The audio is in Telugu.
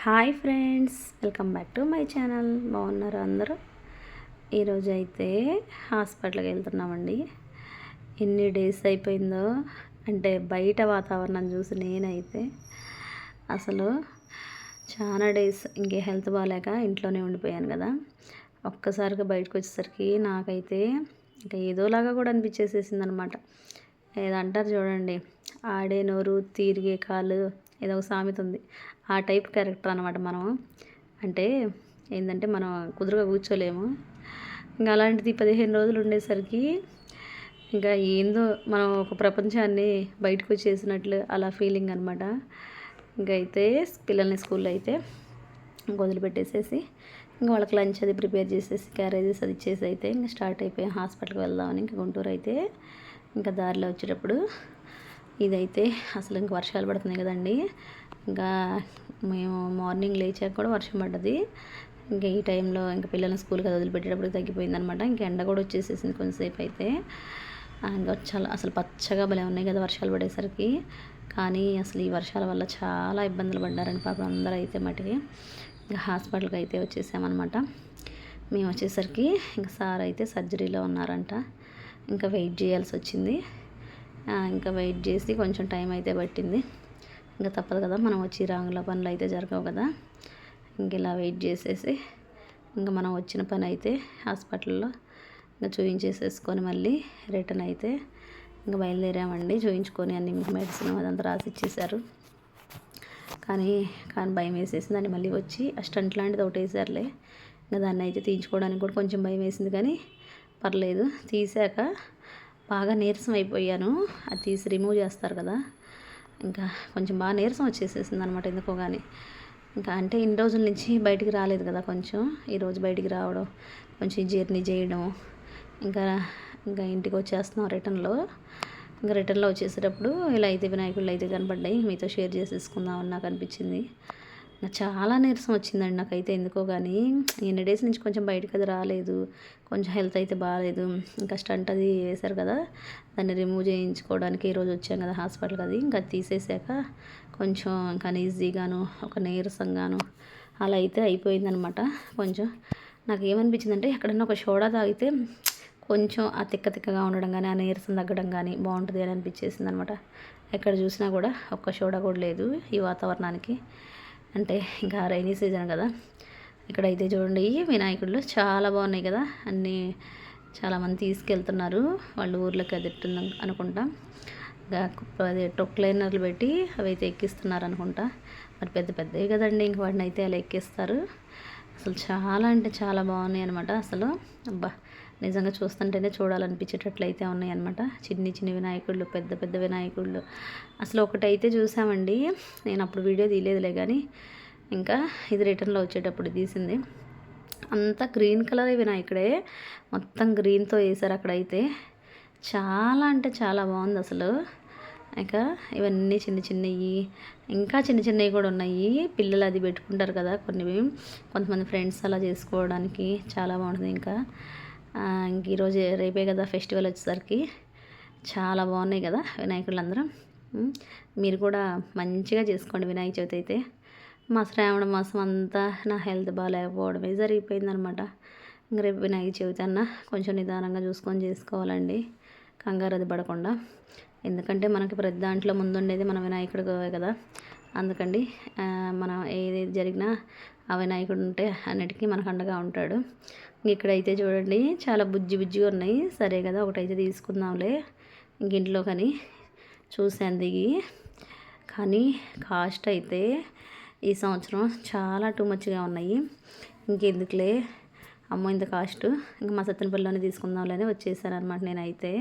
Hi friends, welcome back to my channel. బాగున్నారు అందరూ? ఈరోజు అయితే హాస్పిటల్కి వెళ్తున్నామండి. ఎన్ని డేస్ అయిపోయిందో అంటే బయట వాతావరణం చూసి నేనైతే అసలు చాలా డేస్ ఇంకే హెల్త్ బాగాలేక ఇంట్లోనే ఉండిపోయాను కదా. ఒక్కసారిగా బయటకు వచ్చేసరికి నాకైతే ఇంకా ఏదోలాగా కూడా అనిపించేసేసింది అనమాట. ఏదంటారు చూడండి, ఆడే నోరు తిరిగే కాలు, ఏదో ఒక సామెత ఉంది. ఆ టైప్ క్యారెక్టర్ అనమాట మనం. అంటే ఏంటంటే మనం కుదురుగా కూర్చోలేము. ఇంకా అలాంటిది 15 రోజులు ఉండేసరికి ఇంకా ఏందో మనం ఒక ప్రపంచాన్ని బయటకు వచ్చేసినట్లు అలా ఫీలింగ్ అనమాట. ఇంకా అయితే పిల్లల్ని స్కూల్లో అయితే వదిలిపెట్టేసేసి ఇంకా వాళ్ళకి లంచ్ అది ప్రిపేర్ చేసేసి క్యారేజెస్ అది ఇచ్చేసి అయితే ఇంకా స్టార్ట్ అయిపోయాం హాస్పిటల్కి వెళ్దామని. ఇంకా గుంటూరు అయితే ఇంకా దారిలో వచ్చేటప్పుడు ఇదైతే అసలు ఇంక వర్షాలు పడుతున్నాయి కదండి. ఇంకా మేము మార్నింగ్ లేచాక కూడా వర్షం పడ్డది. ఇంకా ఈ టైంలో ఇంకా పిల్లల్ని స్కూల్కి అది వదిలిపెట్టేటప్పుడు తగ్గిపోయిందనమాట. ఇంకా ఎండ కూడా వచ్చేసేసింది కొంచెంసేపు అయితే. ఇంకా చాలా అసలు పచ్చగా భలే ఉన్నాయి కదా వర్షాలు పడేసరికి. కానీ అసలు ఈ వర్షాల వల్ల చాలా ఇబ్బందులు పడ్డారండి పాపం అందరూ అయితే మటుకి. ఇంకా హాస్పిటల్కి అయితే వచ్చేసామన్నమాట. మేము వచ్చేసరికి ఇంకా సార్ అయితే సర్జరీలో ఉన్నారంట. ఇంకా వెయిట్ చేయాల్సి వచ్చింది. ఇంకా వెయిట్ చేసి కొంచెం టైం అయితే పట్టింది. ఇంకా తప్పదు కదా, మనం వచ్చి రాంగుల పనులు అయితే జరగవు కదా. ఇంక ఇలా వెయిట్ చేసేసి ఇంకా మనం వచ్చిన పని అయితే హాస్పిటల్లో ఇంకా చూయించేసేసుకొని మళ్ళీ రిటర్న్ అయితే ఇంకా బయలుదేరామండి. చూయించుకొని అన్ని మెడిసిన్ అదంతా రాసి ఇచ్చేసారు. కానీ భయం వేసేసింది. దాన్ని మళ్ళీ వచ్చి ఆ స్టంట్ లాంటిది ఒకటి వేసారులే. ఇంకా దాన్ని అయితే తీయించుకోవడానికి కూడా కొంచెం భయం వేసింది, కానీ పర్లేదు. తీసాక బాగా నీరసం అయిపోయాను. అది తీసి రిమూవ్ చేస్తారు కదా, ఇంకా కొంచెం బాగా నీరసం వచ్చేసేసింది అనమాట ఎందుకో కానీ. ఇంకా అంటే ఇన్ని రోజుల నుంచి బయటికి రాలేదు కదా, కొంచెం ఈరోజు బయటికి రావడం, కొంచెం జర్నీ చేయడం, ఇంకా ఇంటికి వచ్చేస్తున్నాం రిటర్న్లో. ఇంకా రిటర్న్లో వచ్చేసేటప్పుడు ఇలా అయితే వినాయకుళ్ళు అయితే కనపడ్డాయి. మీతో షేర్ చేసేసుకుందామని నాకు అనిపించింది. చాలా నీరసం వచ్చిందండి నాకైతే ఎందుకో కానీ. ఎన్ని డేస్ నుంచి కొంచెం బయటకు అది రాలేదు, కొంచెం హెల్త్ అయితే బాగాలేదు. ఇంకా స్టంట్ అది వేశారు కదా, దాన్ని రిమూవ్ చేయించుకోవడానికి ఈరోజు వచ్చాం కదా హాస్పిటల్కి. అది ఇంకా తీసేసాక కొంచెం ఇంకా ఈజీగాను ఒక నీరసంగాను అలా అయితే అయిపోయిందనమాట. కొంచెం నాకు ఏమనిపించిందంటే ఎక్కడన్నా ఒక సోడా తాగితే కొంచెం ఆ తిక్కగా ఉండడం కానీ, ఆ నీరసం తగ్గడం కానీ బాగుంటుంది అని అనిపించేసింది అనమాట. ఎక్కడ చూసినా కూడా ఒక్క సోడా కూడా లేదు ఈ వాతావరణానికి. అంటే ఇంకా రైనీ సీజన్ కదా. ఇక్కడైతే చూడండి వినాయకుళ్ళు చాలా బాగున్నాయి కదా. అన్నీ చాలామంది తీసుకెళ్తున్నారు వాళ్ళ ఊర్లోకి, అది అనుకుంటా. అది టొక్లైనర్లు పెట్టి అవి అయితే ఎక్కిస్తున్నారు అనుకుంటా. మరి పెద్ద పెద్దవి కదండి, ఇంక వాటిని అయితే అలా ఎక్కిస్తారు. అసలు చాలా అంటే చాలా బాగున్నాయి అనమాట. అసలు అబ్బా, నిజంగా చూస్తుంటేనే చూడాలనిపించేటట్లయితే ఉన్నాయి అనమాట. చిన్ని చిన్ని వినాయకుళ్ళు, పెద్ద పెద్ద వినాయకుళ్ళు. అసలు ఒకటైతే చూసామండి, నేను అప్పుడు వీడియో తీయలేదులే కానీ, ఇంకా ఇది రిటర్న్లో వచ్చేటప్పుడు తీసింది. అంతా గ్రీన్ కలర్ వినాయకుడే, మొత్తం గ్రీన్తో వేసారు అక్కడైతే. చాలా అంటే చాలా బాగుంది అసలు. ఇంకా ఇవన్నీ చిన్న చిన్నవి, ఇంకా చిన్న చిన్నవి కూడా ఉన్నాయి. పిల్లలు అది పెట్టుకుంటారు కదా కొంతమంది ఫ్రెండ్స్ అలా చేసుకోవడానికి చాలా బాగుంటుంది. ఇంకా ఇంక ఈరోజు రేపే కదా ఫెస్టివల్ వచ్చేసరికి చాలా బాగున్నాయి కదా వినాయకులు అందరం. మీరు కూడా మంచిగా చేసుకోండి వినాయక చవితి అయితే. మా శ్రావణ మాసం అంతా నా హెల్త్ బాగాలేకపోవడమే జరిగిపోయిందనమాట. ఇంక రేపు వినాయక చవితి అన్న కొంచెం నిదానంగా చూసుకొని చేసుకోవాలండి, కంగారు అది పడకుండా. ఎందుకంటే మనకి ప్రతి దాంట్లో ముందుండేది మన వినాయకుడు కదా. అందుకండి మనం ఏది జరిగినా ఆ వినాయకుడు ఉంటే అన్నిటికీ మనకు అండగా ఉంటాడు. ఇక్కడైతే చూడండి చాలా బుజ్జిగా ఉన్నాయి. సరే కదా ఒకటైతే తీసుకుందాంలే ఇంక ఇంట్లో కానీ చూశాను దిగి. కానీ కాస్ట్ అయితే ఈ సంవత్సరం చాలా టూ మచ్గా ఉన్నాయి. ఇంకెందుకులే అమ్మో ఇంత కాస్ట్, ఇంకా మా సత్తెనపల్లిలోనే తీసుకుందాంలేని వచ్చేసాను అనమాట నేనైతే.